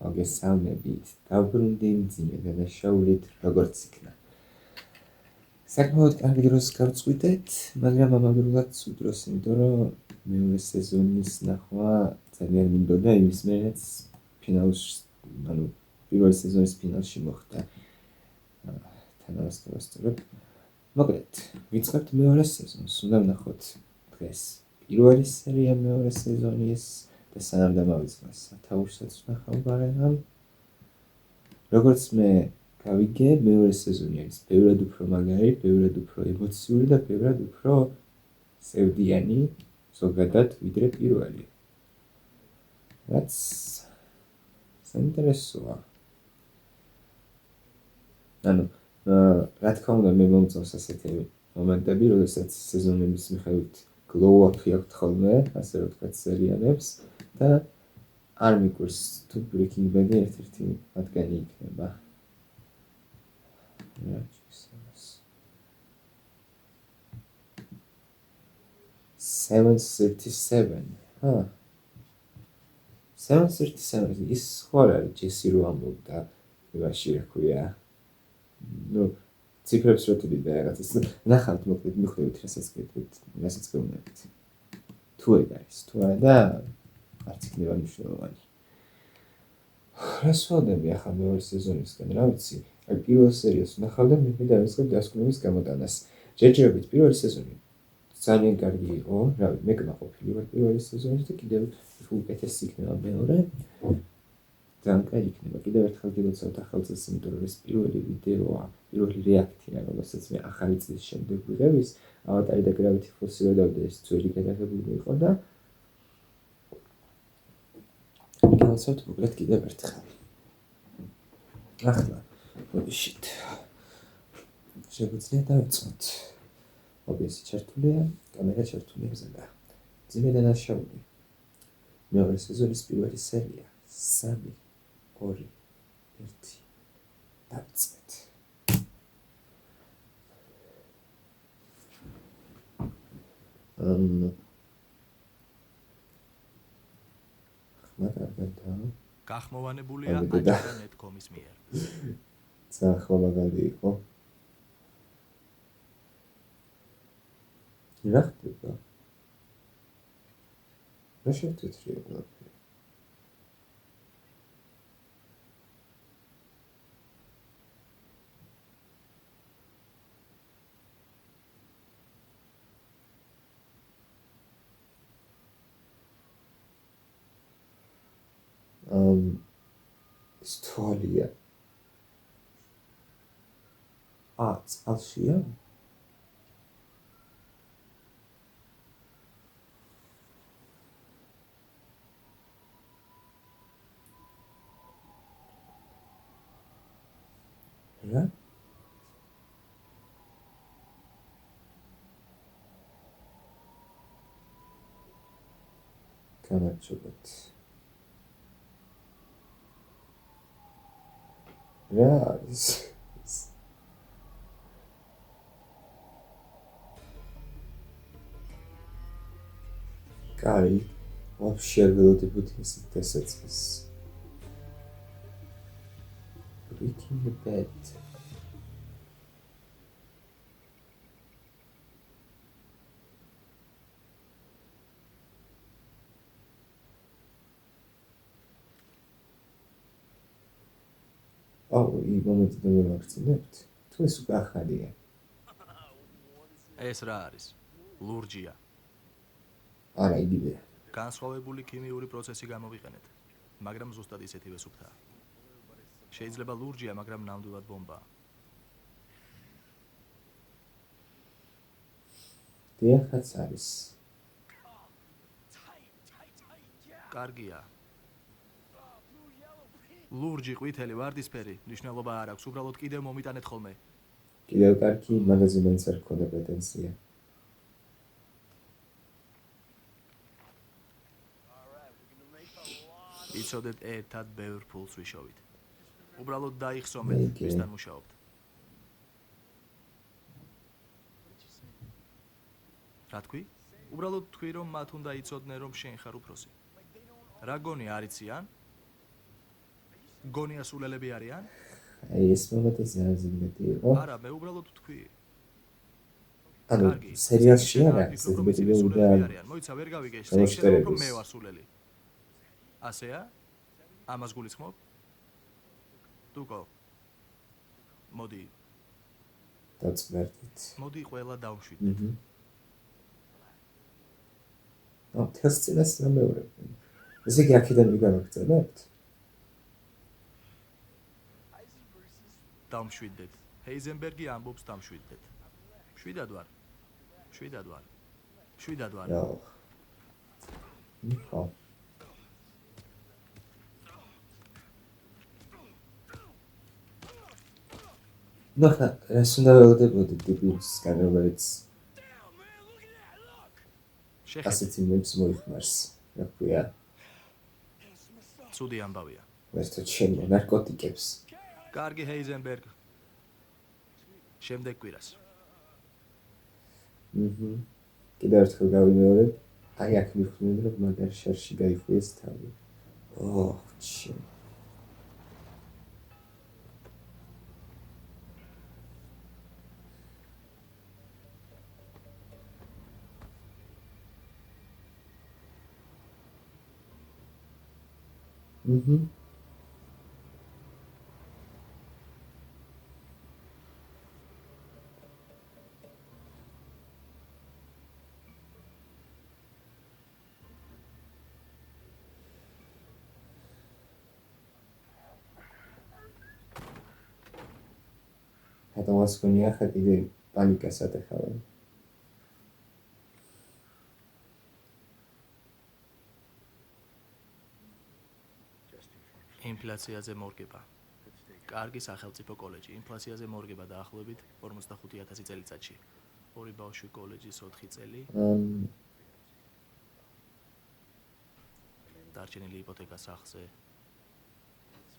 მოგესალმებით, დავრუნდი მძიმე დანაშაულით, როგორც იქნა. საკმაოდ კარგი დროს გავწყვიტეთ, მაგრამ ამავდროულად ცუდ დროს, იმიტომ რომ მეორე სეზონის ნახვა ძალიან მინდოდა იმის მერეც ფინალში, პირველი სეზონის ფინალში მოხდა. თანავასწორებ. მოკლედ, ვიწყებთ მეორე სეზონს, უნდა ვნახოთ დღეს პირველი სერია მეორე სეზონის და სანამ დამავიწყდეს სათაურსაც ვნახავ ბარემ. როგორც მე გავიგე, მეორე სეზონი არის ბევრად უფრო მაგარი, ბევრად უფრო ემოციური და ბევრად უფრო სევდიანი ზოგადად ვიდრე პირველი. რაც საინტერესოა. რა თქმა უნდა, მე მომწონს ასეთი მომენტები, როდესაც სეზონების მიხედვით glow-up-ი აქვთ ხოლმე, ასე რომ ვთქვათ, სერიალებს და არ მიგვირს თუ Breaking Bad-ი ერთ-ერთი მათგანი იქნება. 737. 737 ის ხო არ არის ჯესი რო ამბობდა იმაში რა ქვია. ციფრებს რო თვლიდა რაღაცას. ნახავთ მოკლედ მიხვდებით რასაც გეუბნებით. თუ ეგ არის, თუ არა და არც იქნება მნიშვნელოვანი. რას ვადები ახლა მეორე სეზონისგან, რა ვიცი. აი პირველ სერიალს ვნახავ და მე დავიწყებ დასკვნების გამოტანას. ჯერჯერობით პირველი სეზონი ძალიან კარგი იყო, რა ვიცი, მე კმაყოფილი ვარ პირველი სეზონის და კიდევ უკეთესი იქნება მეორე. ძალიან კარგი იქნება. კიდევ ერთხელ გილოცავთ ახალ წელს, იმიტომ რომ ეს პირველი ვიდეოა, პირველი რეაქცია, რომელსაც მე ახალი წლის შემდეგ ვიღებ, ის ავატარი და Gravity Falls-ი რო დავდე, ეს ძველი გადაღებული იყო და გილოცავთ მოკლედ კიდევ ერთხელ. ახლა, შით. შეგვიძლია დავიწყოთ. OBS-ი ჩართულია, კამერა ჩართულია მზადა. მძიმე დანაშაული. მეორე სეზონის პირველი სერია. 3, 2, 1. დავიწყეთ. გახმოვანებულია აჯარა.net.com-ის მიერ. ახლა მაგარი იყო. რა ხდება? რა შევთეთრია? Storia. Წყალშია? რა? გამარჯობათ. რა არის? კარი, вообще არ ველოდებოდი ესეთ დასაწყისს. Breaking Bad. იმ მომენტი და ვახცინებთ. თუ ეს უკვე ახალია. ეს რა არის? ლურჯია. არა, იგივეა. განსხვავებული ქიმიური პროცესი გამოვიყენეთ, მაგრამ ზუსტად ისეთივე სუფთაა. შეიძლება ლურჯია, მაგრამ ნამდვილად ბომბაა. დიახაც არის. კარგია. ლურჯი ყვითელი ვარდისფერი, მნიშვნელობა არ აქვს, უბრალოდ კიდევ მომიტანეთ ხოლმე. კიდევ კარგი, მაგაზე მაინც არ გქონდა პრეტენზია. იცოდეთ ერთად ბევრ ფულს ვიშოვით. უბრალოდ დაიხსომეთ, ვისთან მუშაობთ. რა თქვი? უბრალოდ თქვი, რომ მათ უნდა იცოდნენ, რომ შენ ხარ უფროსი. რა გონი არ იციან? გონია სულელები არიან? აი ეს მომენტი ზეზე მეტი იყო. არა, მე უბრალოდ ვთქვი. ანუ კარგი. სერიალში შენ არა, ფიქრობ, რომ ზეზე ისინი მეტი სულელები და არიან? მოიცა, ვერ გავიგე. ისე შეიძლება რომ მე ვარ სულელი. ასეა? ამას გულისხმობ? თუკო. მოდი, დაწმერდით. მოდი ყველა დავშვიდეთ. აუ, თეს წინას ნამეორებ. ესე იგი აქედან ვიგავაგრძელებთ? დამშვიდეთ. ჰეიზენბერგი ამბობს დამშვიდეთ. შვიდად ვარ. შვიდად ვარ. შვიდად ვარ. აუ. ხო. ნახა, ეს უნდა ველოდებოდი ტიპისგან, რომელიც ასეთი მებს მოიხმარს. რა ქვია? ცუდი ამბავია. ვერთო ჩემო ნარკოტიკებს. კარგი ჰეიზენბერგ. შემდეგ კვირას. კიდევ ერთხელ გავიმეორებ. აი აქ მივხვდი, რომ მაგარ შარში გაიხვიეს თავი. ოჰ, ჩი. ადამიანს გონია ხა კიდე პანიკას ატეხავენ. ინფლაციაზე მორგება. კარგი სახელმწიფო კოლეჯი. ინფლაციაზე მორგება დაახლოებით 45,000 წელიწადში. ორი ბავშვი კოლეჯის 4 წელი. დარჩენილი იპოთეკა სახლზე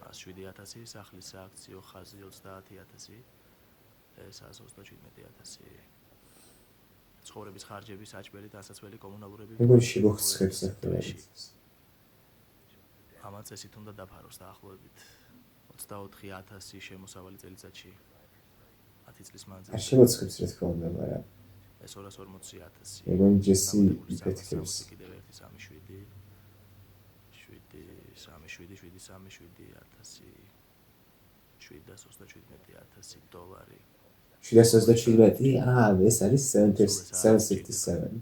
107,000, სახლის სააქციო ხაზი 30,000, ეს 127,000. ცხოვრების ხარჯები, საჭმელი, დასაცველი, კომუნალურები. როგორ შეგოხსხებს ახლა? ამას წესით უნდა დაფაროს დაახლოებით 24,000 შემოსავალი წელიწადში 10 წლის მანძილზე. არ შემოცხებს რა თქმა უნდა, მაგრამ ეს 240,000. მეგონი ჯესი იფეთქებს. კიდევ 1 3 7 7 3 7 7 3 7,000 $737,000 დოლარი. 737? ეს არის 757.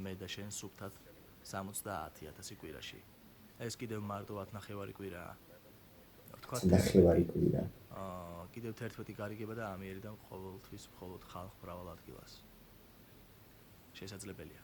მე და შენ სუფთად 70,000 კვირაში. ეს კიდევ მარტო 10 ნახევარი კვირაა. თქვა 10 ნახევარი კვირა. კიდევ 11 გარიგება და ამიერიდან ყოველთვის მხოლოდ ხალხ მრავალ ადგილას. შესაძლებელია.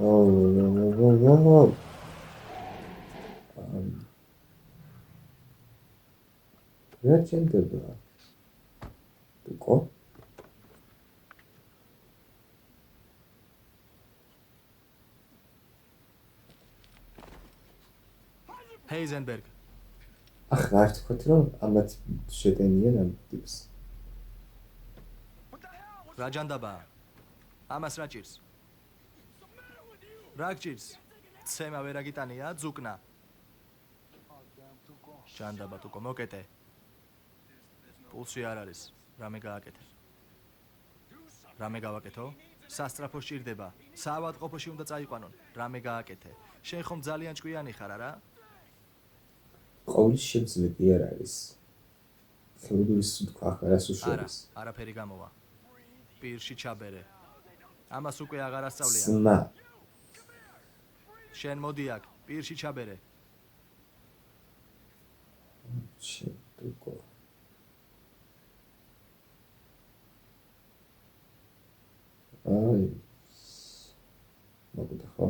Oh. რა ჩენდება? თუკო? ჰეიზენბერგ. ახლა არ თქვათ რომ ამათ შეტენიან ამ ტიპს. რა ჯანდაბა? ამას რა ჭირს? რა გჭირს? ცემა ვერ აგიტანია, ძუკნა. ჯანდაბა თუკო მოკეტე. პულსი არ არის, რამე გააკეთე. რამე გავაკეთო? სასტრაფო სჭირდება. საავადმყოფოში უნდა წაიყვანონ. რამე გააკეთე. შენ ხომ ძალიან ჭკვიანი ხარ, არა? ყოვლის შემძლე არ არის. ხელოვნური სუნთქვა აღარას უშუალოს. არაფერი გამოვა. პირში ჩაბერე. ამას უკვე აღარ ასწავლიან. სმა. შენ მოდი აქ, პირში ჩაბერე. შეტუკო. აი. მოგდა ხო?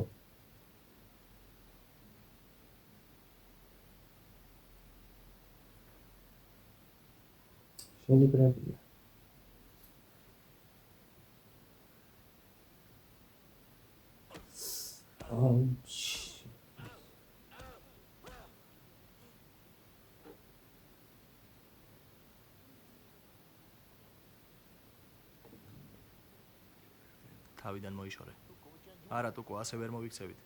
შენი ბრალია. აუჩ. თავიდან მოიშორე. არა თუკო ასე ვერ მოვიქცევით.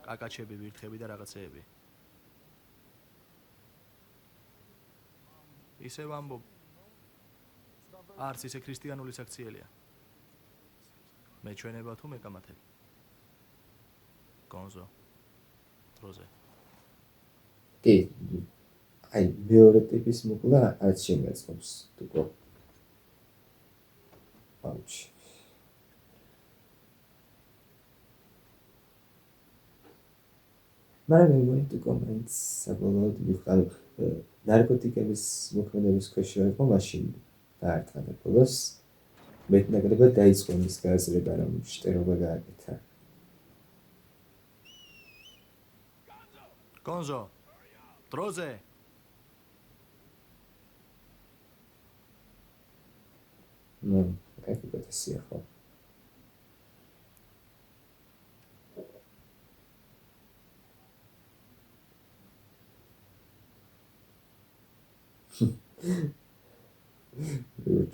კაკაჩები, ვირთხები და რაღაცეები. ისევ ამბობ. არც ისე ქრისტიანული საქციელია. მე ჩვენება თუ მეკამათები. გონზო. დროზე. კი. აი, მეორე ტიპის მოკლა არც შემეწყობს თუკო. აუჩ. მაგრამ მე თუკო მაინც საბოლოოდ ვიხარ ნარკოტიკების მოქმედების ქვეშ იყო მაშინ დაარტყა და ბოლოს მეტნაკლებად დაიწყო მის გააზრება, რომ შტერობა გააკეთა. გონზო. დროზე. ნუ, კაი გასია ხო.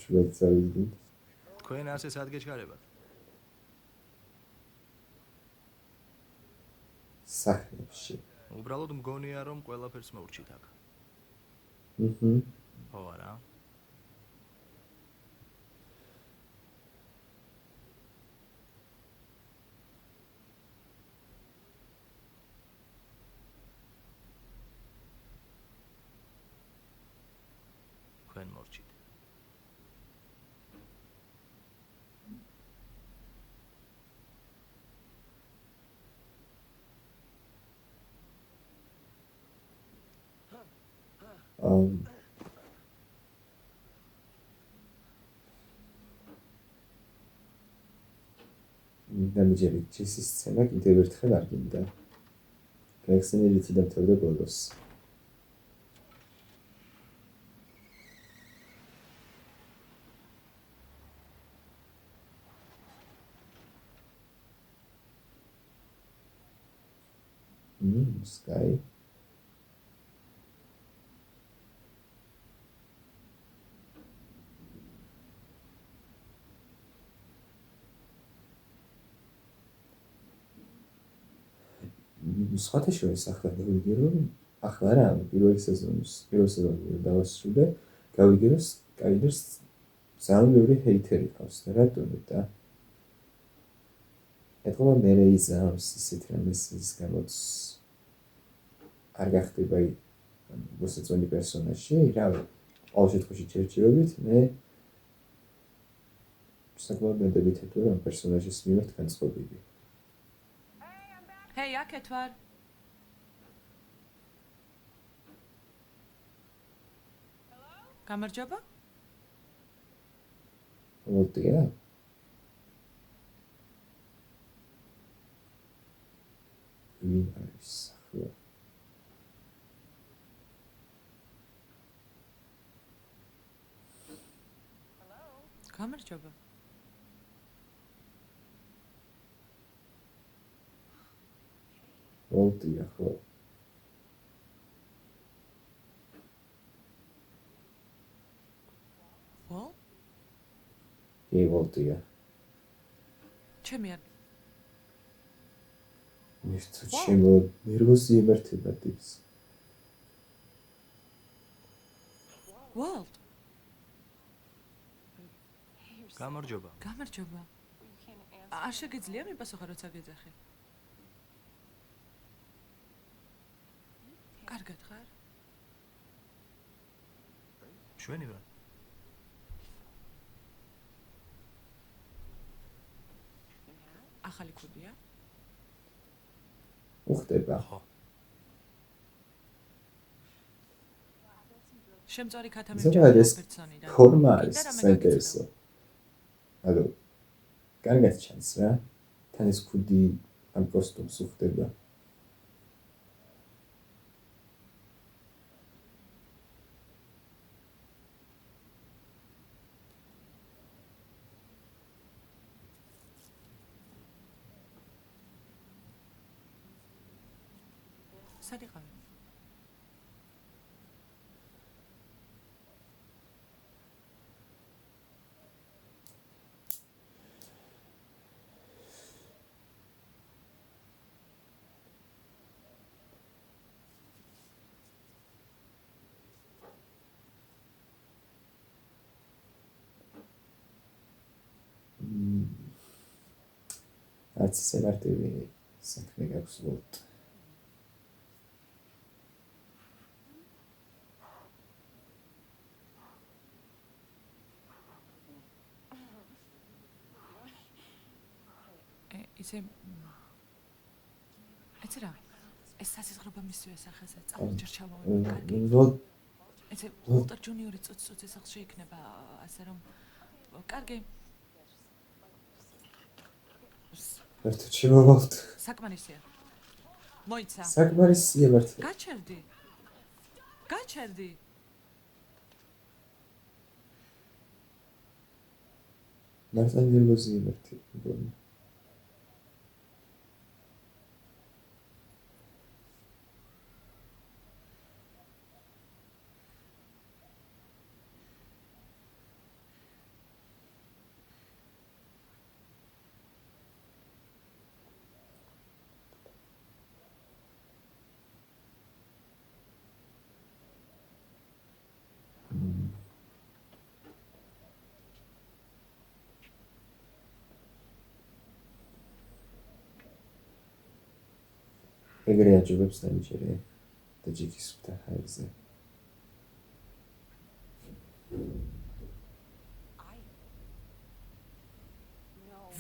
ჩვეცარიდი. თქვენ ასე სად გეჩქარებათ? სახლებში. უბრალოდ მგონია რომ ყველაფერს მოვrčit აქ. ხო არა? თქვენ მოვrčit. დამიჯერეთ ჯესის სცენა კიდევ ერთხელ არ გინდა. გაიხსენებათ და მთავრდა ბოლოს. Sky. სხვათაშორის ახლა გავიგე რომ ახლა რა პირველ სეზონს დავასრულე გავიგე რომ Skyler-ს ძალიან ბევრი ჰეითერი ყავს და რატომ და ეთქვა მე რეიზავს ისეთ რამეს ის გამოც არ გახდება მოსაწონი პერსონაჟი რა ყოველ შემთხვევაში ჩერჩერობით მე საკმაოდ ნადებითად ვარ ამ პერსონაჟის მიმართ განწყობილი. Hey, აქეთ ვარ. გამარჯობა? მოდია? ვინ არის ახლა? გამარჯობა. მოდია ხო? Well? მოდია. ჩემი არ. მისთვის ჩემო ნერვოზი იმართება ტიპს. Well. გამარჯობა. გამარჯობა. არ შეგიძლია მიპასუხა როცა გეძახი? კარგად ხარ? ჩვენი ვარ. ახალი ქუდია? უხდება. ხო. შემწარი ქათა ზოგადად ეს პერსონიდან. ფორმა არის საინტერესო. ანუ კარგად ჩანს რა. თან ეს ქუდი ამ კოსტუმს უხდება. სად იყავი? არც ისე მარტივი საქმე გაქვს ვოლტ. ისე ეცი რა ეს სასიზღრობა მისივე სახეზე წამოჯერ ჩავავებული კარგი ვოლტ ეცე ვოლტერ ჯუნიორი წუწ სახლში იქნება ასე რომ კარგი მარტო ჩიმოვალთ. საკმარისია მოიცა საკმარისია მარტო. გაჩერდი მარტო ნერვოზია მარტო. ეგრე აჯობებს დამიჯერე და ჯიქის ვთა ჰაერზე.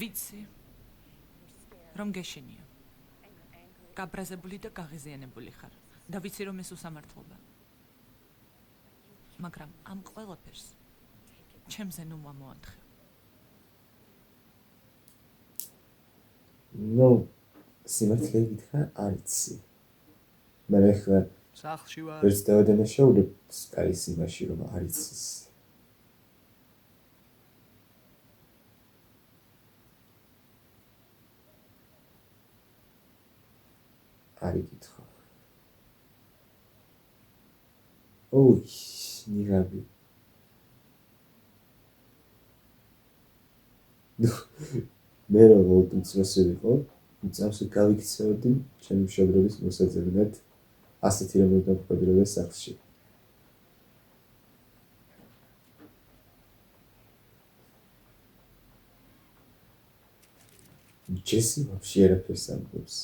ვიცი რომ გეშინია გაბრაზებული და გაღიზიანებული ხარ და ვიცი რომ ეს უსამართლობა მაგრამ ამ ყველაფერს ჩემზე ნუ მომოათხე ნუ სიმართლე გითხრა არ იცი. მე ხა სახლში ვარ. ვერც დავადანაშაულებ სკაის იმაში რომ არ იცის. არ იკითხო. ოი, ნიღაბი. მე რომ ვოლტმცროსი ვიყო, წამსვე გავიქცეოდი ჩემი მშობლების მოსაძებნად ასეთი რომ დავხვედროდა სახლში. ჯესი вообще არაფერს ამბობს.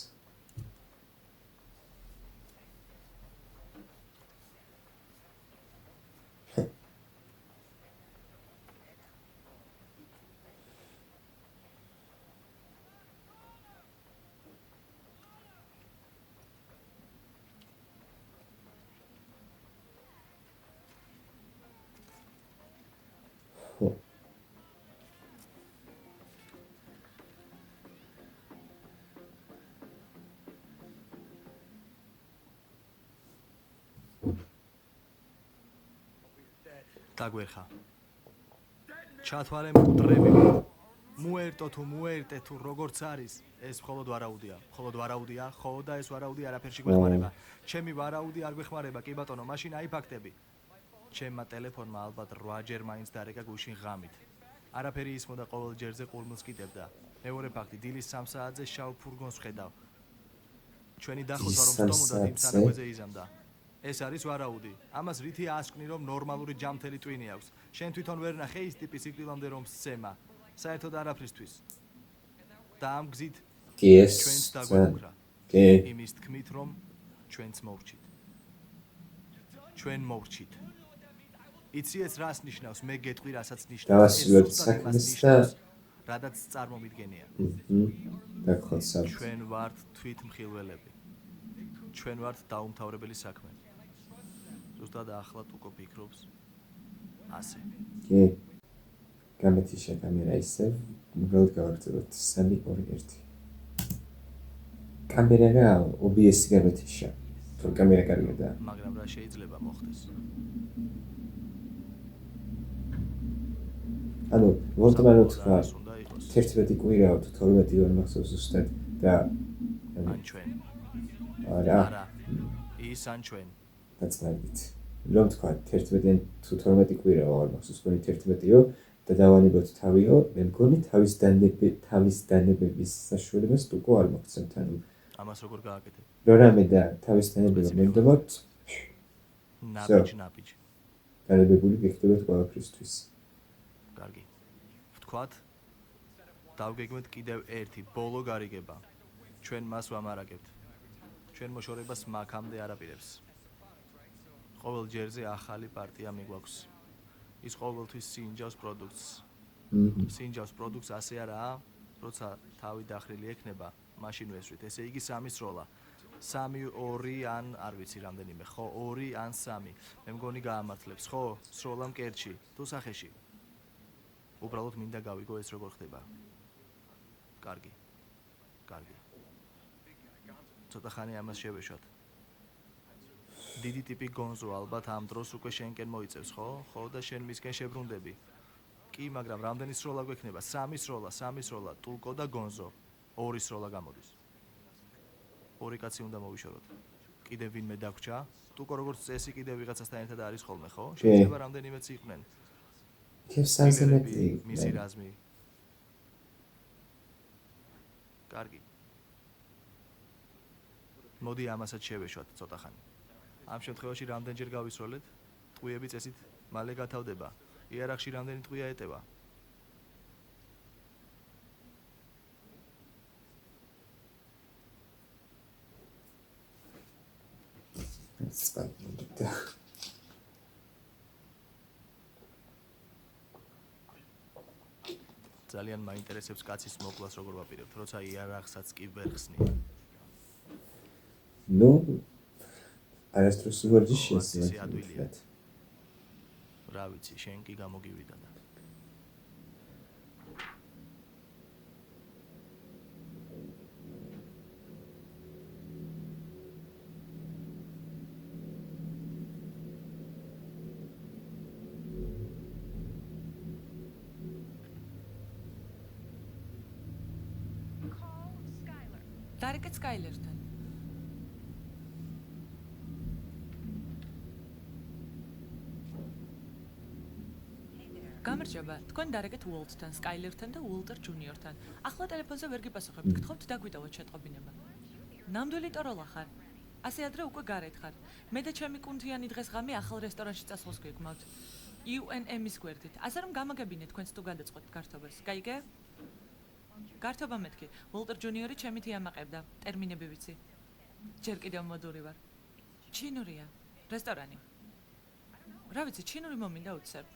დაგვერხა. ჩათვალე მკვდრები. მოერტო თუ მოერტე თუ როგორც არის, ეს მხოლოდ ვარაუდია. მხოლოდ ვარაუდია, ხო და ეს ვარაუდი არაფერში გვეხმარება. ჩემი ვარაუდი არ გვეხმარება, კი ბატონო, მაშინ აი ფაქტები. ჩემმა ტელეფონმა ალბათ 8 ჯერ მაინც დარეკა გუშინ ღამით. არაფერი ისმოდა ყოველ ჯერზე ყურმილს კიდევდა. მეორე ფაქტი, დილის 3 საათზე შავ ფურგონს ხედავ. ჩვენი დახოცვა რომ სტომოდა იმ სანაგვეზე იზამდა. ეს არის ვარაუდი. ამას რითი ასკვნი რომ ნორმალური ჯამთელი ტვინი აქვს. შენ თვითონ ვერ ნახე ის ტიპის სიკვდილამდე რომ სცემა. საერთოდ არაფრისთვის. და ამ გზით ჩვენც დაგვეუქრა. იმის თქმით რომ ჩვენც მოვრჩით. ჩვენ მოვრჩით. იცი ეს რას ნიშნავს? მე გეტყვი რასაც ნიშნავს. დავასრულებთ საქმეს და რადაც წარმომიდგენია. დაგხოცავთ. ჩვენ ვართ თვითმხილველები. ჩვენ ვართ დაუმთავრებელი საქმე. ზუსტად ახლად უკვე ფიქრობს ასე. კი. გამეთიშა კამერა ისევ, უბრალოდ გავაგრძელებთ 3 2 1. კამერა რა, OBS-ი გამეთიშა. თუ კამერა კარგია და მაგრამ რა შეიძლება მოხდეს? ანუ ვოლტმა რო თქვა 11 კვირაო თუ 12 ვარ მახსოვს ზუსტად და ან ჩვენ. არა. ის ან ჩვენ. დაწყნარდით. რომ თქვა 11-დან თუ 12 კვირაა არ მახსოვს, თქვენი 11-იო და დავანებოთ თავიო, მე მგონი თავის დანებების საშუალებას უკვე არ მოგცემთ, ანუ ამას როგორ გააკეთებ? რამე და თავის დანებება მომდობთ, ნაბიჯ. დანებებული გექნებათ ყველაფრისთვის. კარგი. ვთქვათ, დავგეგმეთ კიდევ ერთი ბოლო გარიგება. ჩვენ მას ვამარაგებთ. ჩვენ მოშორებას მაქამდე არ აპირებს. ყოველ ჯერზე ახალი პარტია მიგვაქვს. ის ყოველთვის სინჯავს პროდუქტს. სინჯავს პროდუქტს ასე არაა, როცა თავი დახრილი ექნება, მაშინ ვესვით. ესე იგი 3 სროლა. 3, 2 ან არ ვიცი რამდენიმე, ხო, 2 ან 3. მე მგონი გაამართლებს, ხო, სროლა მკერდში, თუ სახეში. უბრალოდ მინდა გავიგო ეს როგორ ხდება. კარგი. ცოტა ხანი ამას შევეშვათ. დიდი ტიპი გონზო ალბათ ამ დროს უკვე შენკენ მოიწევს, ხო? ხო და შენ მისკენ შებრუნდები. კი, მაგრამ რამდენი სროლა გვექნება? 3 სროლა, ტულკო და გონზო. 2 სროლა გამოდის. 2 კაცი უნდა მოვიშოროთ. კიდევ ვინმე დაგვრჩა? ტულკო როგორც წესი კიდევ ვიღაცასთან ერთად არის ხოლმე, ხო? შეიძლება რამდენიმეც იყვნენ. მისი რაზმი. კარგი. მოდი ამასაც შევეშვათ ცოტა ხანი. ამ შემთხვევაში რამდენჯერ გავისროლეთ? ტყვიები წესით მალე გათავდება. იარაღში რამდენი ტყვია ეტევა? ძალიან მაინტერესებს კაცის მოკვლას როგორ ვაპირებთ, როცა იარაღსაც კი ვერ ხსნი. ნუ არასდროს უვარჯიშ შესაძლოა. რა ვიცი, შენ კი გამოგივიდა და დარეკეთ სკაილერთან. გამარჯობა, თქვენ დარეკეთ უოლტთან, სკაილერთან და უოლტერ ჯუნიორთან. ახლა ტელეფონზე ვერ გიპასუხებთ, გთხოვთ დაგვიდოვოთ შეტყობინება. ნამდვილი ტოროლა ხარ? ასე ადრე უკვე გარეთ ხარ. მე და ჩემი კუნთიანი დღეს ღამე ახალ რესტორანში წასვლას გვიგმავთ. UNM-ის გვერდით. ასე რომ გამაგებინეთ თქვენს თუ გადაწყვეტთ გართობას. გაიგე? გართობა მეთქი. უოლტერ ჯუნიორი ჩემით იამაყებდა. ტერმინები ვიცი. ჯერ კიდევ მოდური ვარ. ჩინურია. რესტორანი. რა ვიცი, ჩინური მომინდა უცებ.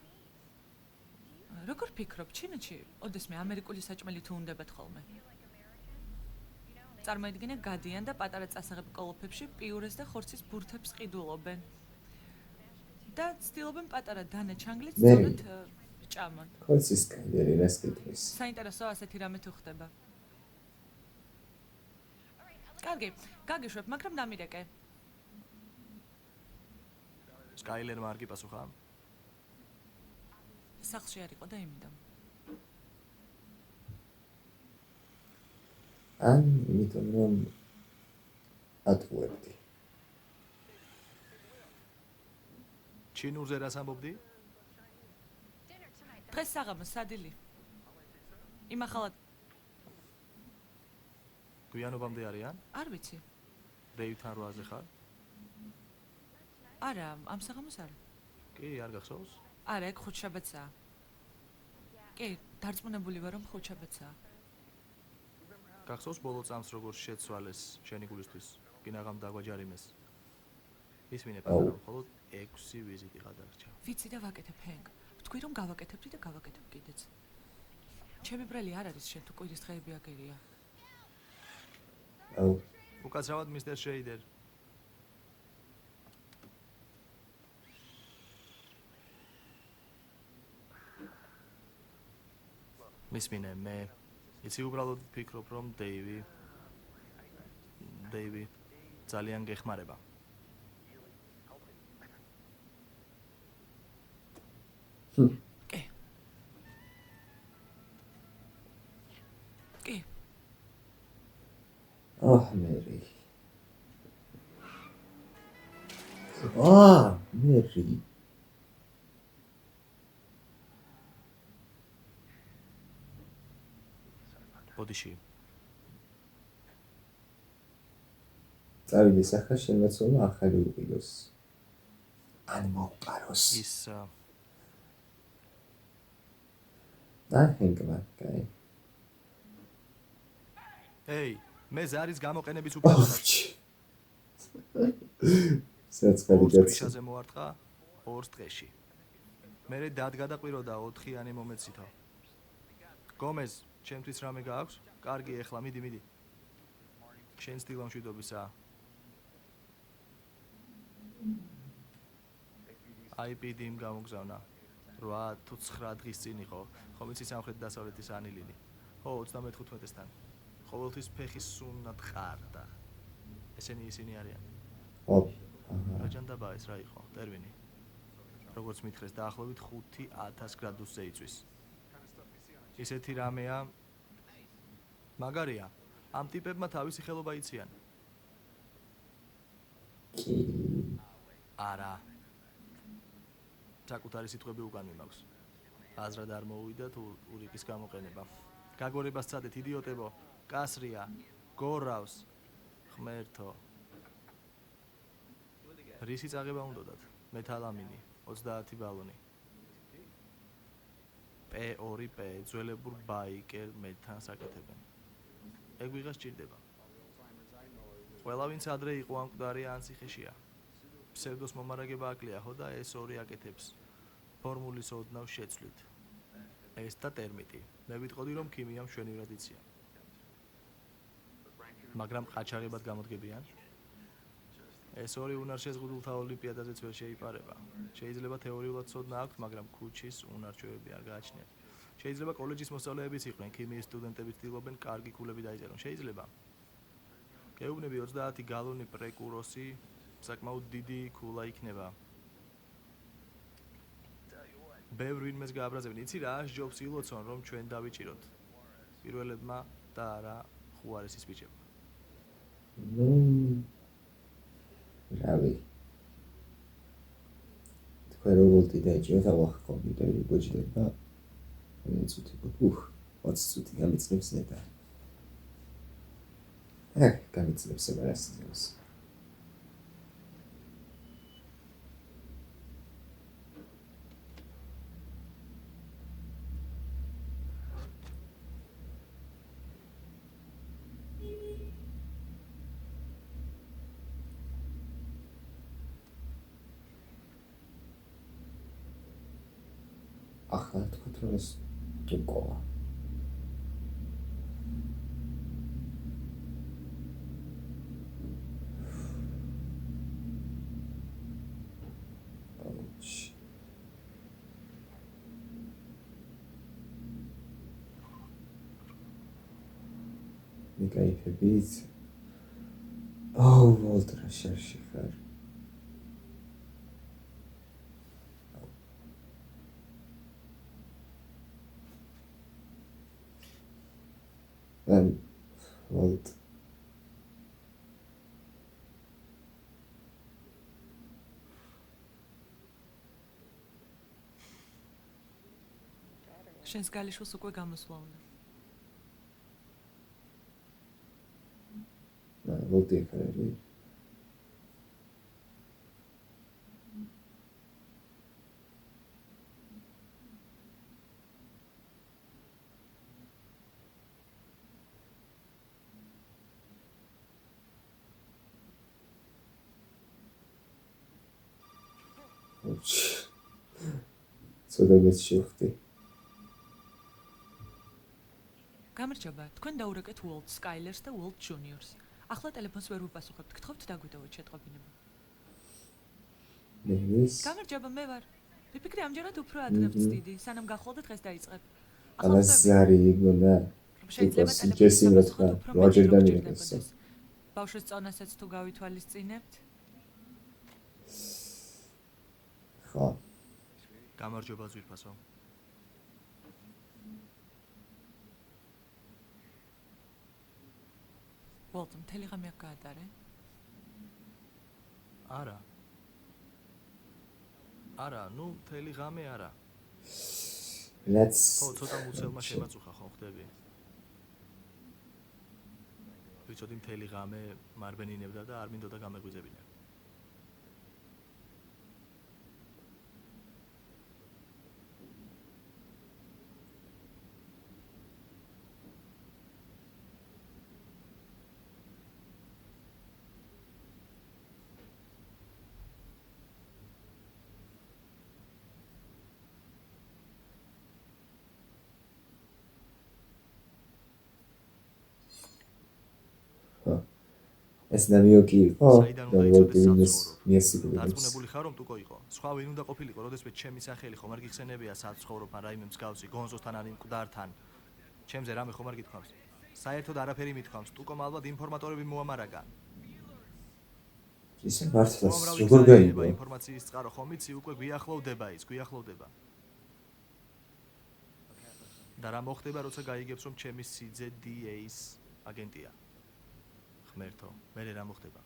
როგორ ფიქრობ, ჩინეთში ოდესმე ამერიკული საჭმელი თუ უნდებათ ხოლმე? წარმოიდგინე, გადიან და პატარა წასაღებ კოლოფებში პიურეს და ხორცის ბურთებს ყიდულობენ. და ცდილობენ პატარა დანა ჩანგლით სწორედ ჭამონ. ხორცის კანდერი რას გეტყვის? საინტერესო ასეთი რამე თუ ხდება. კარგი, გაგიშვებ, მაგრამ დამირეკე. სკაილერმა არ გიპასუხა? სახლში არ იყო და იმიდან. ან იმიტომ რომ ატყუებდი. ჩინურზე რას ამბობდი? დღეს საღამოს სადილი. იმახალად გვიანობამდე არიან? არ ვიცი. დეივთან 8-ზე ხარ? არა, ამ საღამოს არა. კი, არ გახსოვს? არა, ეგ ხუთშაბათსაა. კი, დარწმუნებული ვარ, რომ ხუთშაბათსაა. გახსოვს ბოლო წამს როგორ შეცვალეს შენი გულისთვის? კინაღამ დაგვაჯარიმეს. ისმინე პატარა, მხოლოდ 6 ვიზიტი გადარჩა. ვიცი და ვაკეთებ, ჰენკ. ვთქვი რომ გავაკეთებდი და გავაკეთებ კიდეც. ჩემი ბრალი არ არის შენ თუ კვირის დღეები აგერია. აუ, უკაცრავად მისტერ შეიდერ. მისმინე, მე იცი უბრალოდ ვფიქრობ, რომ დეივი ძალიან გეხმარება. კი. კი. მერი. მერი. ბოდიში. წავიდი სახა შემეცოლა ახალი უყიდოს. ან მოპაროს. ის ჰენკმა, კაი. ეი, მე ზარის გამოყენების უფლებას. საწყალი ორს კაცი. ქვიშაზე მოარტყა 2 დღეში. მერე დადგადაყვირო და 4-იანი მომეცითო. გომეს, ჩემთვის რამე გააქვს? კარგი, ეხლა მიდი. შენს დილამშვიდობისა. IPD-მ გამოგზავნა. 8 თუ 9 დღის წინ იყო. ხომ იცი სამხრეთ-დასავლეთის ანილინი. ხო, 35-15-დან. ყოველთვის ფეხის სუნად ყარდა. ესენი ისინი არიან. რაჯანდაბა ეს რა იყო? ტერმინი. როგორც მითხრეს, დაახლოებით 5000 გრადუსზე იწვის. ისეთი რამეა. მაგარია. ამ ტიპებმა თავისი ხელობა იციან. არა. საკუთარი სიტყვები უკან მიმაქვს. აზრად არ მოუვიდა თუ ურიკის გამოყენება. გაგორებას წადეთ, იდიოტებო. კასრია, გორავს, ხმერთო. რისი წაღება უნდათ? მეთალამინი, 30 ბალონი. P2P, ძველებურ ბაიკერ მეთანს აკეთებენ. ეგ ვიღას ჭირდება. ყველა ვინც ადრე იყო ამ მკვდარი ან ციხეშია. ფსევდოს მომარაგება აკლია, ხო და ეს ორი აკეთებს. ფორმულის ოდნავ შეცვლით. ეს და ტერმიტი. მე ვიტყოდი რომ ქიმიამ მშვენივრად იციან. მაგრამ ყაჩაღებად გამოდგებიან? ეს ორი უნარ-შეზღუდულთა ოლიმპიადაზეც ვერ შეიპარება. შეიძლება თეორიულად ცოდნა აქვთ, მაგრამ ქუჩის უნარ-ჩვევები არ გააჩნიათ. შეიძლება კოლეჯის მოსწავლეებიც იყვნენ, ქიმიის სტუდენტები ცდილობენ კარგი ქულები დაიწერონ. შეიძლება. გეუბნები 30 გალონი პრეკუროსი საკმაოდ დიდი ქულა იქნება. ბევრ ვინმეს გააბრაზებენ. იცი რა, ჯობს ილოცონ, რომ ჩვენ დავიჭიროთ. პირველებმა და არა ხუარესის ბიჭებმა. რავი. თქვენ როგორ დაიჭირეთ ახლა კომპიუტერი გოჭდება? წუთი 20 წუთი გამიწნევს ნეტა. გამიწნევს ებრასიას. ახლა თქვა რომ ეს ტუკოა. მიკაიფებით. ვოლტრა შარში ხარ. ვოლტ. შენს გალიშვილს უკვე გამოსვლა უნდა. ვოლტი ხარი. ცოტა შევხვდი. გამარჯობა, თქვენ დაურეკეთ World Skylers და World Juniors. ახლა ტელეფონს ვერ ვიპასუხებთ, გთხოვთ დაგვიდოვოთ შეტყობინება. გამარჯობა, მე ვარ. ვიფიქრე ამჯერად უფრო ადრე ვწდიდი, სანამ გახვალდა დღეს დაიწყებ. ალაზარი იგონა. შეიძლება ჯესი როცა როჯერ დამირეკეს. ბავშვის წონასაც თუ გავითვალისწინებთ? ხო. გამარჯობა ზვირფასო. ვოლტ, მთელი ღამე აქ გაატარე? არა. არა, ნუ მთელი ღამე არა. რაც ხო, ცოტა მუცელმა შემაწუხა, ხო ხდები? ვიცოდი მთელი ღამე მარბენინებდა და არ მინდოდა გამეგვიძებინა. ეს ნამიოკი იყო, საიდან უნდა იცოდეს საცხოვრო? მიესწრებოდეს. დარწმუნებული ხარ, რომ ტუკო იყო. სხვა ვინ უნდა ყოფილიყო, როდესაც ჩემი სახელი ხომ არ გიხსენებია საცხოვრობ ან რაიმე მსგავსი, გონზოსთან ან იმ მკვდართან. ჩემზე რამე ხომ არ გითხოვს? საერთოდ არაფერი მithქვამს, ტუკომ ალბათ ინფორმატორები მოამარაგა. ისე მართლაც უამრავი როგორ გზა გაიგო? ინფორმაციის წყარო ხომ იცი, უკვე გვიახლოვდება ის, გვიახლოვდება. და რა მოხდება, როცა გაიგებს, რომ ჩემი სიძე DA-ის აგენტია? ღმერთო, მე რა მოხდება?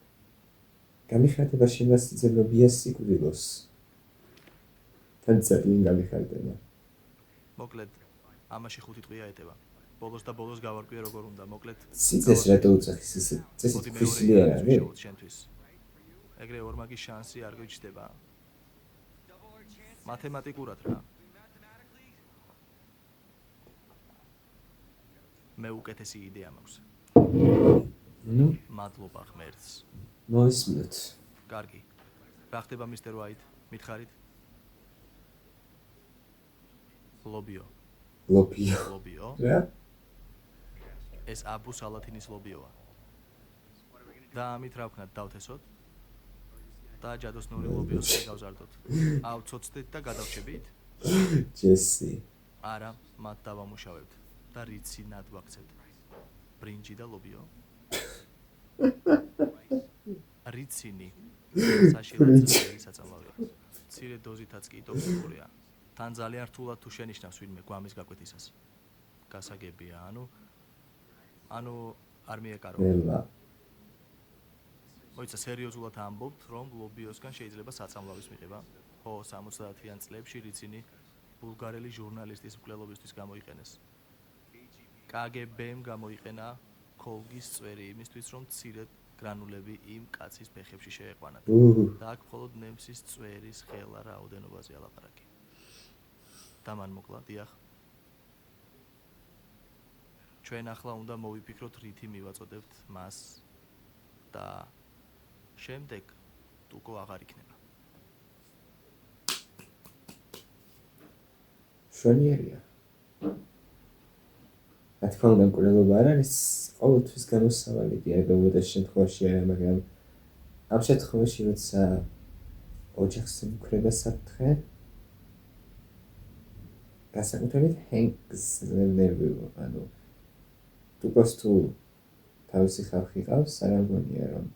გამიხარდება შემას ძებნობია სიკვდილოს. თან წერილ გამიხარდება. მოკლედ, ამაში 5 დღეა ეტევა. ბოლოს და ბოლოს გავარკვიე როგორ უნდა, მოკლედ. სიძეს რატო უწახის ისე? წესით ქვისილი არ არის? შენთვის. ეგრე ორმაგის შანსი არ გვიჩნდება. მათემატიკურად რა. მე უკეთესი იდეა მაქვს. ნუ, მადლობა ღმერთს. მოისმინოთ. კარგი. რა ხდება მისტერ ვაით? მითხარით? ლობიო. ლობიო? რა? ეს აბუ სალათინის ლობიოა. და ამით რა ვქნათ, დავთესოთ? და ჯადოსნური ლობიოს გავზარდოთ. ავცოცდეთ და გადავჩებით? ჯესი. არა, მათ დავამუშავებთ და რიცინად ვაქცევთ. ბრინჯი და ლობიო? რიცინი. საშირო საწამლავია. მცირე დოზითაც კი ტოქსიკურია. თან ძალიან რთულად თუ შენიშნავს ვინმე გვამის გაკვეთისას. გასაგებია, ანუ არ მიეკარო. ნელა. მოიცა სერიოზულად ამბობთ, რომ ლობიოსგან შეიძლება საწამლავის მიღება. ხო, 70-იან წლებში რიცინი ბულგარელი ჟურნალისტის მკვლელობისთვის გამოიყენეს. KGB-მ გამოიყენა კოლგის წვერი იმისთვის, რომ მცირე გრანულები იმ კაცის ფეხებში შეეყვანათ. და აქ მხოლოდ ნემსის წვერის ხელა რაოდენობაზე ალაპარაკი. და მან მოკლა, დიახ. ჩვენ ახლა უნდა მოვიფიქროთ, რითი მივაწოდებთ მას და შემდეგ ტუკო აღარ იქნება. შვენიერია. რა თქმა უნდა, მკვლელობა არ არის ყოველთვის გამოსავალი, დიაგნოზის შემთხვევაში არა, მაგრამ ამ შემთხვევაში, როცა ოჯახს მქრება საფრთხე, განსაკუთრებით ჰენკს ნერვიულო, ანუ ტუკოს თუ თავისი ხალხი ყავს, არ ამგონია, რომ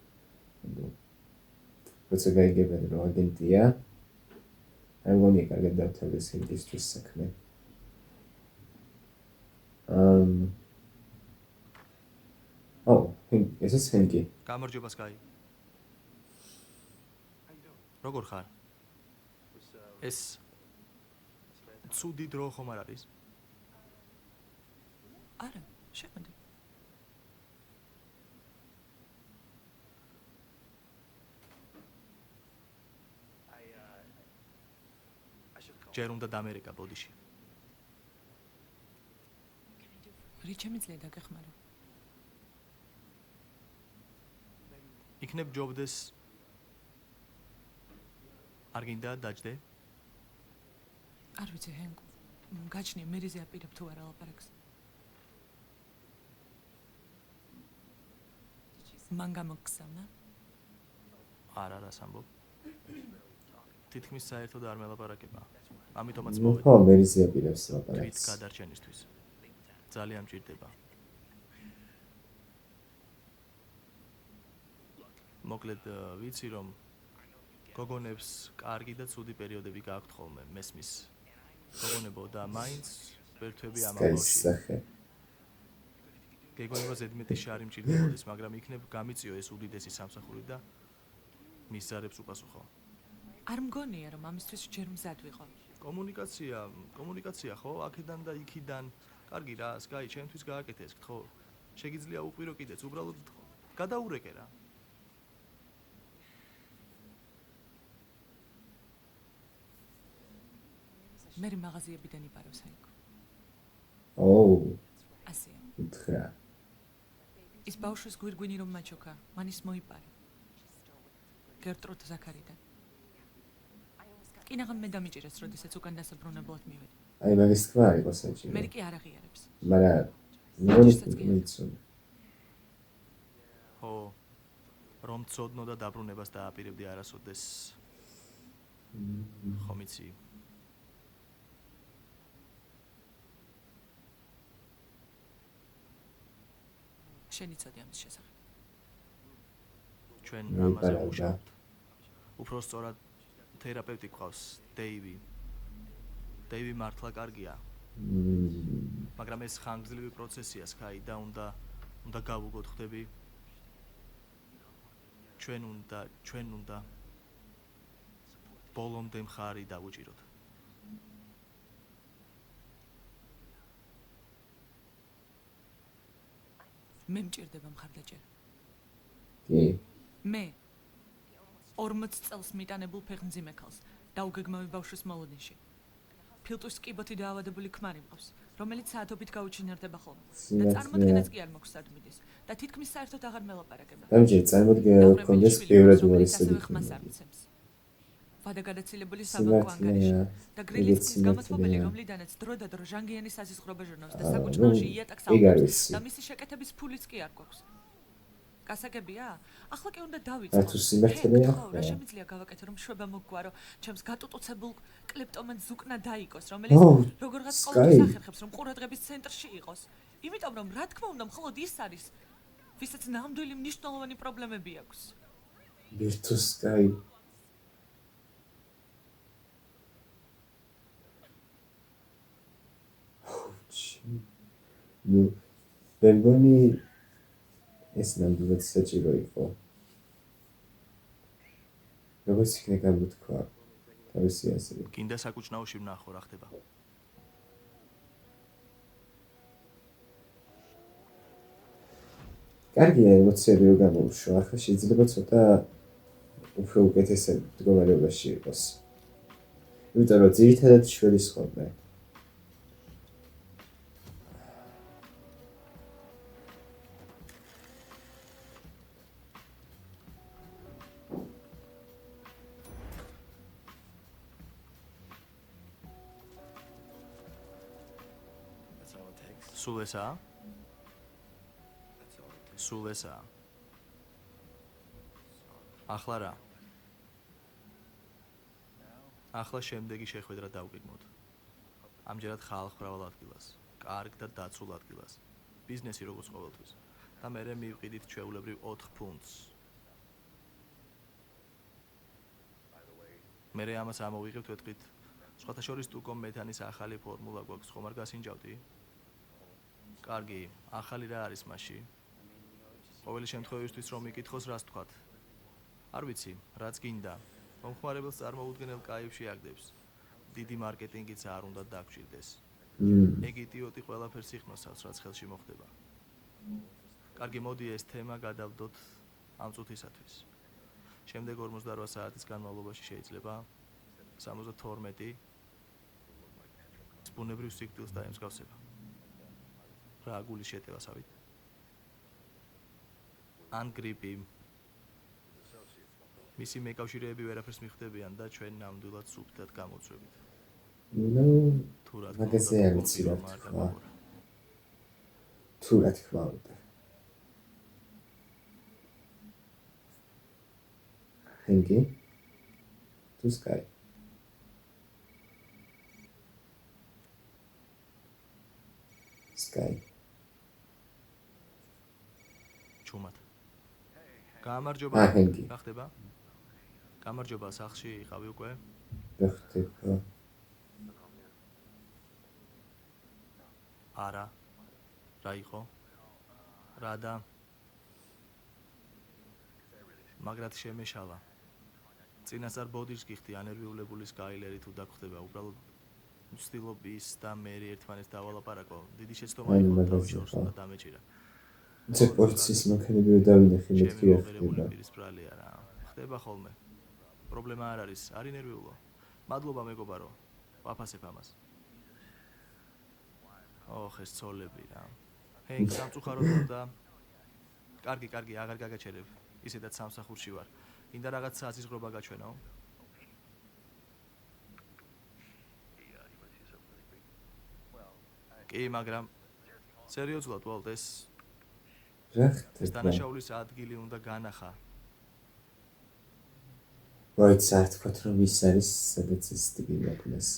როცა გაიგებენ, რომ აგენტია, არ ამგონია კარგად დავთავრდეს ჰენკისთვის საქმე. ესეც ჰენკი. გამარჯობა სკაი. როგორ ხარ? ეს ცუდი დრო ხომ არ არის? არა, შემოდი. ჯერ უნდა დამერეკა ბოდიში. რით შემიძლია დაგეხმარო? იქნებ ჯობდეს არ გინდა დაჯდე? არ ვიცი, ჰენკ. გაჩნია მერიზე აპირებ თუ არა ლაპარაკს. მან გამოგხსნა? არა, რას ამბობ? თითქმის საერთოდ არ მელაპარაკება. ამიტომაც ნუ მოვედი. ხო, მერიზე აპირებს თვით ლაპარაკს. გადარჩენისთვის. ძალიან მჭირდება. მოკლედ ვიცი რომ გოგონებს კარგი და ცუდი პერიოდები გააქვთ ხოლმე, მესმის. გოგონებო და მაინც ვერთვები ამ ამბავში. გეგონება ზედმეტი შარი მჭირდებოდეს, მაგრამ იქნებ გამიწიო ეს უდიდესი სამსახური და მის ზარებს უპასუხო. არ მგონია რომ ამისთვის ჯერ მზად ვიყო. კომუნიკაცია ხო? აქედან და იქიდან. კარგი რა, სკაი, ჩემთვის გააკეთე ეს, ხო? შეგიძლია უყვირო კიდეც, უბრალოდ გადაურეკე რა. მე მაღაზიებიდან იპარევს აიქ. ოუ, ასეა. უთხრა. ის ბავშვის გვირგვინი რომ მაჩოქა, მან ის მოიპარა. გერტრუდ ზაქარიდან. კინაღამ მე დამიჭირეს, როდესაც უკან დასაბრუნებლად მივედი. აი მაგის თქვა იყო საჭირო. მე კი არ აღიარებს. მაგრამ მიცოდი. ხო. რომ ცოდნო და დაბრუნებას დააპირებდი არასოდეს. ხომ იცი? შენი ცოდი ამის შესახებ. ჩვენ ამაზე ვუშავთ. უფრო სწორად თერაპევტი გვყავს, დეივი. დეივი მართლა კარგია. მაგრამ ეს ხანგრძლივი პროცესია, სკაი, და უნდა გავუგოთ, ხდები? ჩვენ უნდა ბოლომდე მხარი დავუჭიროთ. მე მჭირდება მხარდაჭერა. კი. მე 40 წელს მიტანებულ ფეხმძიმე ქალს დაუგეგმავი ბავშვის მოლოდინში. ფილტვის კიბოთი დაავადებული ქმარი მყავს, რომელიც საათობით გაუჩინარდება ხოლმე. და წარმოდგენაც კი არ მაქვს სადმიდის და თითქმის საერთოდ აღარ მელაპარაკება. დამჯერ წარმოდგენა რომ კონდეს პირველად უმეტესად ხმას არცემს. ვადა გადაცილებული საბანკო ანგარიში და გრილიცკის გამოთმობელი, რომლიდანაც დრო და დრო ჟანგიანის საზიზღრობა ჟურნალს და საკუჭმელში იატაკს ალბომს და მისი შეკეთების ფულიც კი არ გვაქვს. გასაგებია? ახლა კი უნდა დავიწყო. თუ სიმართლეა ხო? რა შემიძლია გავაკეთო, რომ შვება მოგგვარო, ჩემს გატუტუცებულ კლეპტომანს ზუკნა დაიკოს, რომელიც როგორღაც ყოველთვის ახერხებს, რომ ყურადღების ცენტრში იყოს. იმიტომ რომ რა თქმა უნდა, მხოლოდ ის არის, ვისაც ნამდვილი მნიშვნელოვანი პრობლემები აქვს. ვირტუსკაი ნუ ბერგონი ეს ნამდვილად საჭირო იყო. როგორც იქნება გამოთქვა თავისი ასები. კიდე საკუჭნაოში ვნახო რა ხდება. კარგია ემოციები რომ გამოუშვა, ახლა შეიძლება ცოტა უფრო უკეთესად მდგომარეობაში იყოს. იმიტომ რომ ძირითადად შველის ხოლმე. სულ ესაა. ახლა რა? ახლა შემდეგი შეხვედრა დავგეგმოთ. ამჯერად ხალხმრავალ ადგილას, კარგ და დაცულ ადგილას. ბიზნესი როგორც ყოველთვის. და მერე მივყიდით ჩვეულებრივ 4 ფუნტს. მერე ამას ამოვიღებთ ვეთქვით. სხვათა შორის ტუკომ მეთანის ახალი ფორმულა გვაქვს, ხომ არ გასინჯავდი? კარგი, ახალი რა არის მასში? ყოველი შემთხვევისთვის რომ მიკითხოს რას თქვათ? არ ვიცი, რაც გინდა. მომხმარებელს წარმოუდგენელ კაიფში აგდებს. დიდი მარკეტინგიც არ უნდა დაგჭირდეს. ეგ იდიოტი ყველაფერს იხნოსავს, რაც ხელში მოხდება. კარგი, მოდი ეს თემა გადავდოთ ამ წუთისათვის. შემდეგ 48 საათის განმავლობაში შეიძლება 72 ბუნებრივ სიკვდილს დაემსგავსება. რა გულის შეტევასავით? ან გრიპი. მისი მეკავშირეები ვერაფერს მიხვდებიან და ჩვენ ნამდვილად სუფთად გამოვწვევით. თუ რა თქმა უნდა, თუ რა თქმა უნდა. Hengi? Tu Sky. Sky. ჩუმად. გამარჯობა. რა ხდება? გამარჯობა, სახლში იყავი უკვე? რა ხდება? არა. რა იყო? რა და? მაგრად შემეშალა. წინასწარ ბოდიშს გიხდი ანერვიულებული სკაილერი თუ დაგხვდება უბრალოდ ვცდილობ ის და მე ერთმანეთს დავალაპარაკო დიდი შეცდომა Ani იყო magazin, თავის შორს ხო. უნდა დამეჭირა ზე პოლიციის მანქანები რომ დავინახე ჩემი მეთქი რა მოღერებული ხდება. პირისპრალია რა ხდება ხოლმე პრობლემა არ არის ნერვიულო მადლობა მეგობარო ვაფასებ ამას ოხ ეს ცოლები რა ჰენკ სამწუხაროდ და კარგი აღარ გაგაჩერებ ისედაც სამსახურში ვარ გინდა რაღაც საზიზღრობა გაჩვენო კი მაგრამ სერიოზულად ვალთ ეს რა ეს ხდება? დანაშაულის ადგილი უნდა განახა მოიცა არ თქვათ რომ ის არის სადაც ეს ტიპი მოკლეს.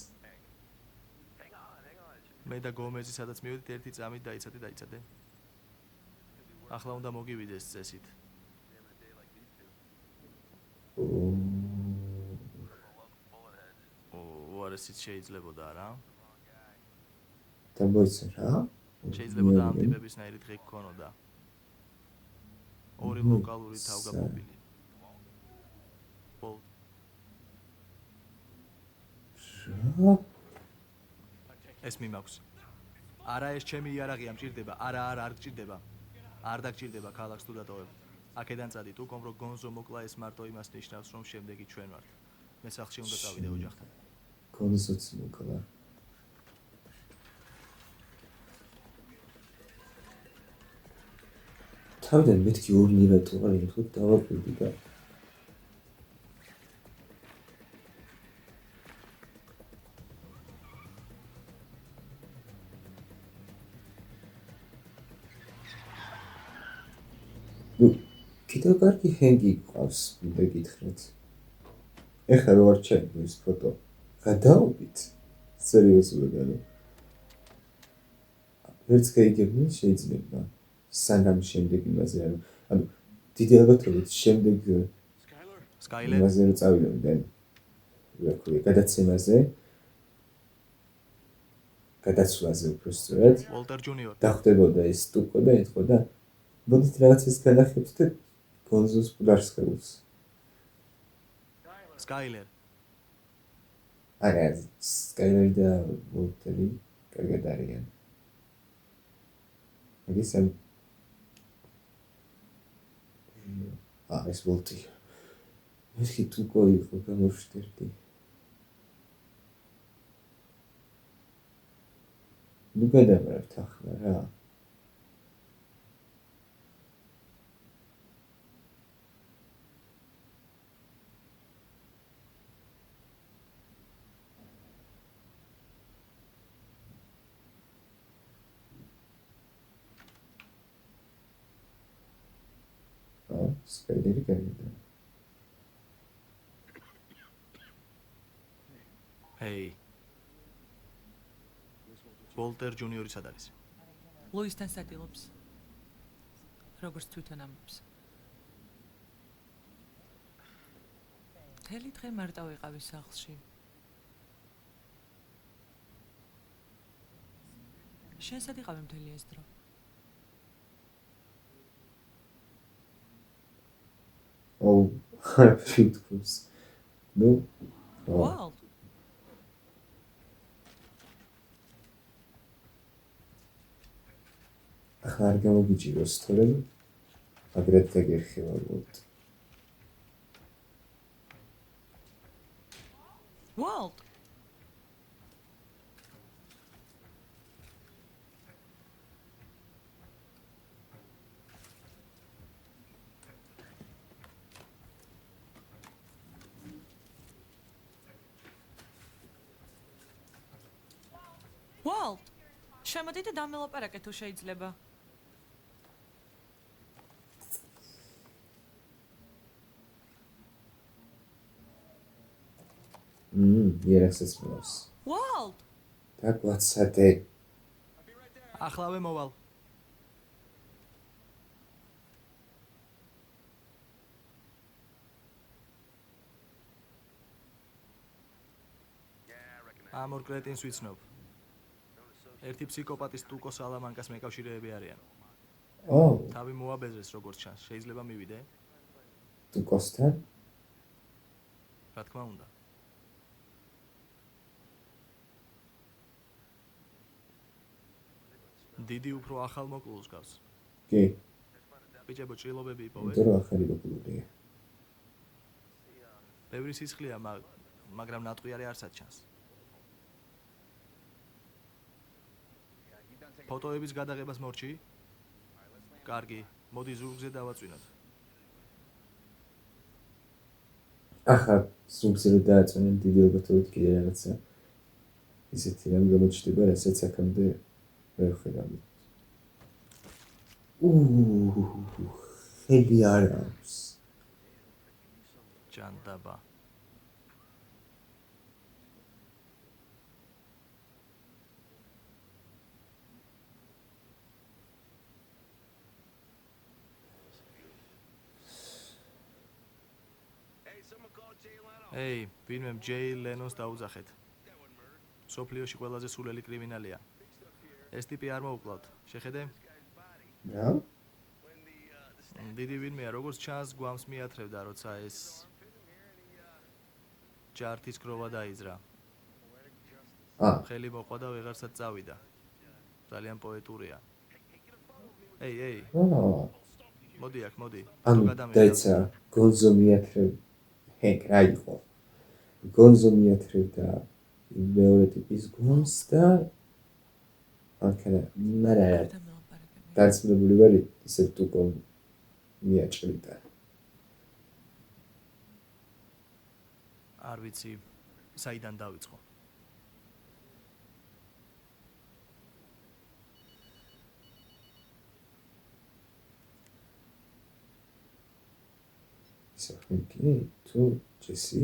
მე და გომეზი სადაც მივედით ერთი წამით დაიცადე ახლა უნდა მოგივიდეს წესით უარესით შეიძლებოდა რა და მოიცა რა? შეიძლებოდა ამ ტიპებისნაირი დღე გქონოდა ორი ლოკალური თავგაფობილი რა? ეს მიმაქვს არა ეს ჩემი იარაღია მჭირდება არ გჭირდება არ დაგჭირდება ქალაქს თუ დატოვებ აქედან წადით უკომ რომ გონზო მოკლა ეს მარტო იმას ნიშნავს რომ შემდეგი ჩვენ ვართ მე სახლში უნდა წავიდე ოჯახთან გონზოც მოკლა თავიდან მეთქი ორი ნივეტო არა თუ დავაკვირდი და კიდევ კარგი ჰენგი გყავს, უნდა გითხრათ. ეხლა რო არ ჩაიგდო ეს ფოტო, გადაობით. სერიოზულად არა. ვერც გაიგებდნენ შეიძლება. სანამ შემდეგ იმაზე არა. ანუ დიდი ალბათობით შემდეგ სკაილერ იმაზე რო წავიდნენ. რა ქვია, გადაცემაზე. გადაცვლაზე უბრალოდ. ვოლტერ ჯუნიორ დახვდებოდა ეს სტუკო და ეთქოდა მოდით რაღაცას განახებთ და გონზოს პულარს ხევს. სკაილერ არა, სკაილერი და ვოლტერი კარგად არიან. მაგის ამ ეს ვოლტი. მერქი თუკო იყო გამოშტერდი. ნუ გადავართ ახლა რა. სკაილერი გარდა. ჰეი ვოლტერ ჯუნიორი სად არის ლუისთან სადილობს როგორც თვითონ ამბობს მთელი დღე მარტო ვიყავი სახლში შენ სად იყავი მთელი ეს დრო Oh, beautiful. No. Wow. ახლა არ გამოგიჭიროს თორემ აგრეთ დაგერხება ვოლტ. Walt. Walt. შემოდი და დამელაპარაკე თუ შეიძლება. იერახსაც მოს. Walt. დაგვაცადე. ახლავე მოვალ ამ ორ კრეტინს ვიცნობ ერთი ფსიქოპატის ტუკო სალამანკას მეკავშირეები არიან Oh, თავი მოაბეზრეს როგორც ჩანს შეიძლება მივიდე თუ კოსთან? რა თქმა უნდა. დიდი უფრო ახალ მოკლულს გავს. კი, ბიჭებო, ჭრილობები იპოვეთ. იმიტომ რომ ახალი მოკლულია. ბევრი სისხლია, მაგრამ ნატყვიარი არსად ჩანს. ფოტოების გადაღებას მორჩი? კარგი, მოდი ზურგზე დავაწვინოთ. ახლა ზურგზე რომ დააწვენენ დიდი ალბათობით კიდე რაღაცა ისეთი რამ გამოჩნდება, რასაც აქამდე ვერ ხედავდი. ხელი არ აქვს. ჭანდაბა. Hey, ვინმე ჯეი ლენონს დაუძახეთ. სოფლიოში ყველაზე სულელი კრიმინალია. ეს ტიპი არ მოუკლავთ. შეხედე? რა? დიდი ვინმეა, როგორც ჩანს, გვამს მიათრევდა, როცა ეს ჯართის გროვა დაიძრა. ხელი მოყვა და ვეღარსად წავიდა. ძალიან პოეტურია. Hey. მოდი აქ, მოდი. ანუ დაიცა გონზო მიათრევ ჰეკ რა იყო? გონზო მიათრევდა მეორე ტიპის გვამს და მარა დაცმებული ვარ ისე თუკო მიაჭრიდა. არ ვიცი, საიდან დავიწყო. საფრთხე თუ ჯესი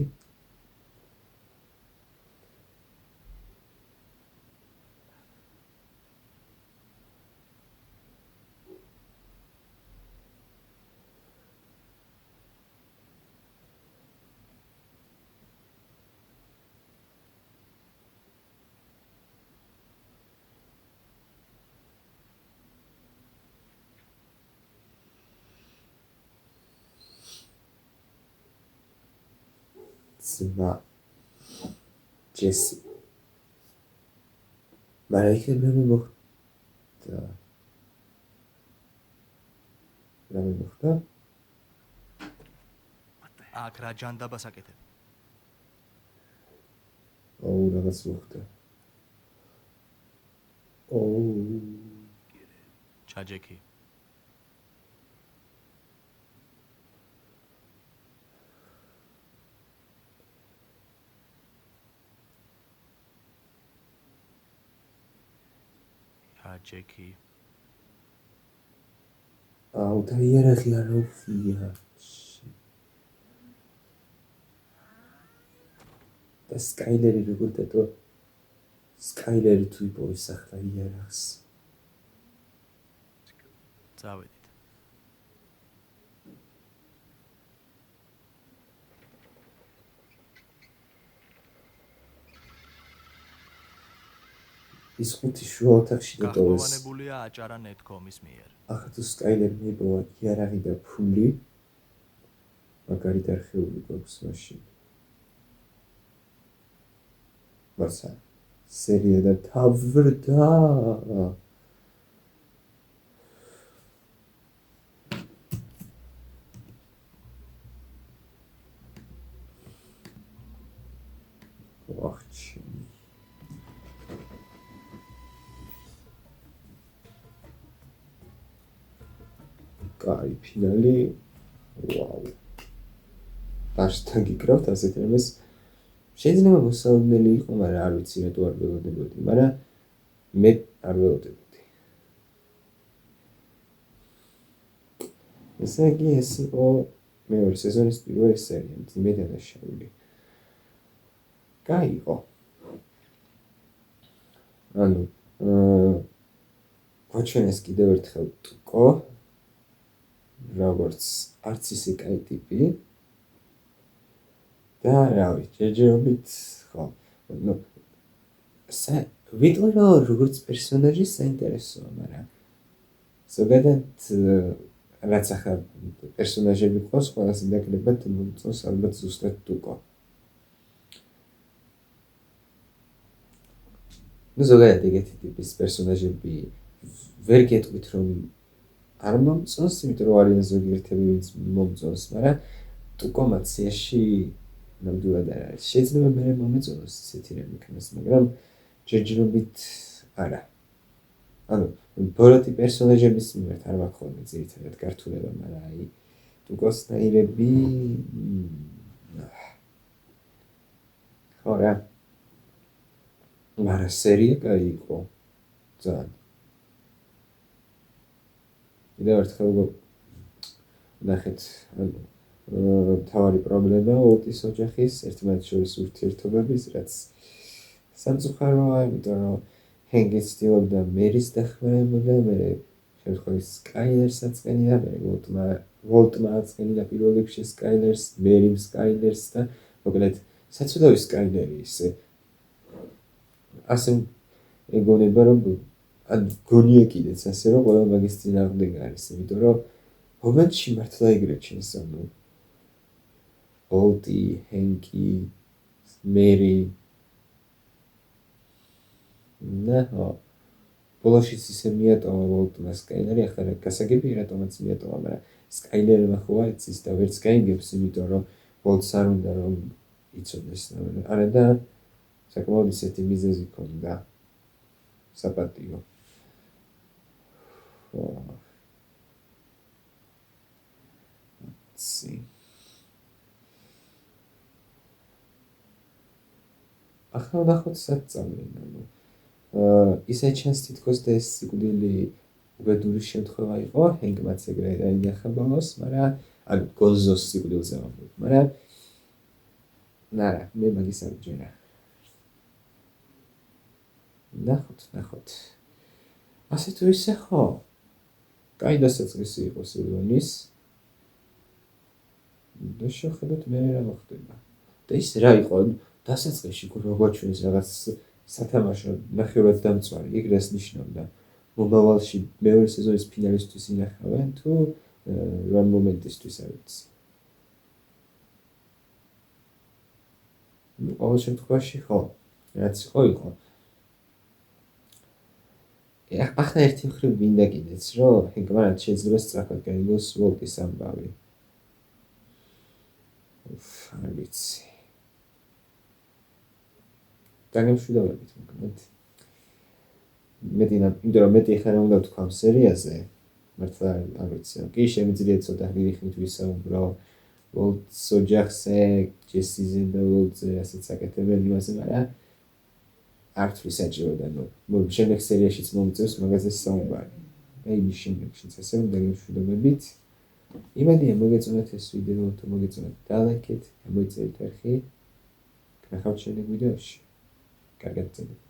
ძმა ჯესი მაგრამ რა მოხდა? აქ რა ჯანდაბას აკეთებ? რაღაც მოხდა. ჩაჯექი. ჯექი. და იარაღი არ უხია. და სკაილერი როგორ დატო? სკაილერი თუ იპოვეს ახლა იარაღს. წავედით. ის ხუთი შუა ოთახში დატოვეს. გახმოვანებულია აჭარა netcom-ის მიერ. ახლა თუ სკაილერი მიიპოვა იარაღი და ფული, მაგარი დარხეული გვაქვს მაშინ. მასა სერია და თავრდა. ვახჩი. კაი ფინალი. ვაუ. დაშთან გიკრავთ ასეთ რამეს. შეიძლება მოსაოდნელი იყო, მაგრამ არ ვიცი რატო არ ველოდებოდი, მაგრამ მე არ ველოდებოდი. ესე იგი ეს იყო მეორე სეზონის პირველი სერია, ძმე დადაშაული. კაი იყო. ანუ გვაჩვენეს კიდევ ერთხელ ტუკო, როგორც არც ისე კაი ტიპი. და რავი, ჯეჯობით, ხო. ნუ ვიტყვი რომ როგორც პერსონაჟი საინტერესოა, მაგრამ ზოგადად რაც ახლა პერსონაჟები ყავს, ყველაზე დაკლებად მომწონს ალბათ ზუსტად ტუკო. ну ზოგადად ეგეთი ტიპის პერსონაჟები ვერ გეტყვით რომ არ მომწონს, იმიტომ რომ არიან ზოგიერთები ვინც მომწონს, მაგრამ ტუკომაციაში ნამდვილად არ არის. შეიძლება მე მომეწონოს ისეთი რამე, მაგრამ ჯერჯერობით არა. ანუ ბოროტი პერსონაჟების მიმართ არ მაქვს ხოლმე ძირითადად გართულება, მაგრამ აი ტუკოსნაირები ხო რა. მაგრამ სერია კაი იყო. ძალიან. კიდევ ერთხელ ნახეთ, ანუ თავარი პრობლემა ოლტის ოჯახის ერთმანეთს შორის ურთიერთობების, რაც სამწუხაროა, იმიტომ რომ ჰენგი ცდილობდა მერის დახმარება, მე შემთხვევით სკაილერს აწყენიდა, მე ვოლტმა აწყენიდა პირველ რიგში სკაილერს, მერიმ სკაილერს და მოკლედ საცუდავი სკაილერი ისე ასე ეგონება რომ ან გონია კიდეც ასე რომ ყველა მაგის წინააღმდეგ არის, იმიტომ რომ მომენტში მართლა იგრეჩენს, ანუ ვოლტი, ჰენკი, მერი ნაჰო ბოლოშიც ისე მიატოვა ვოლტმა სკაილერი, ახლა გასაგებია რატომაც მიატოვა, მაგრამ სკაილერმა ხო აიცის და ვერც გაიგებს, იმიტომ რომ ვოლტს არ უნდა რომ იცოდეს, არა და საკმაოდ ისეთი მიზეზი ქონდა საპატიო. ახლა ნახოთ საწამლენ, ანუ ისე ჩანს თითქოს და ეს სიკვდილი უბედური შემთხვევა იყო, ჰენკმაც ეგრე დაინახა ბოლოს, მაგრამ ანუ გონზოს სიკვდილზე ვამბობ, მაგრამ ნარა, მე მაგის არ ვჯერა. ნახოთ. ასე თუ ისე ხო? კაი დასაწყისი იყო სეზონის. და შეხედოთ მე რა მოხდება. და ის რა იყო? დასაწყისში როგორ ჩვენს რაღაც სათამაშო ნახევრად დამწვარი, ეგრეს ნიშნავდა. მომავალში მეორე სეზონის ფინალისტვის ინახავენ თუ რამ მომენტისთვის არ ვიცი. ну ყოველ შემთხვევაში ხო, რაც იყო. ახლა ერთი მხრივ მინდა კიდეც, რომ ჰენკმა რაც შეიძლება სწრაფად გაიგოს ვოლტის ამბავი. არ ვიცი. განემშვიდობებით მოკლედ. იმიტომ რომ მეტი ხარ უნდა ვთქვა ამ სერიაზე, მართლა არ ვიცი. კი, შემიძლია ცოტა დიდი ხნით ვისაუბრო ვოლტს ოჯახზე, ჯესიზე და ვოლტზე, ასეც აკეთებენ იმაზე, მაგრამ არ თვლი საჭიროა, ნუ შემდეგ სერიაშიც მომწევს მაგაზე საუბარი. და იმის შემდეგშიც ასე რომ დაგემშვიდობებით. იმედია მოგეწონათ ეს ვიდეო, თუ მოგეწონათ დალაიქეთ, გამოიწერეთ არხი. ნახავთ შემდეგ ვიდეოში. კარგად წელით.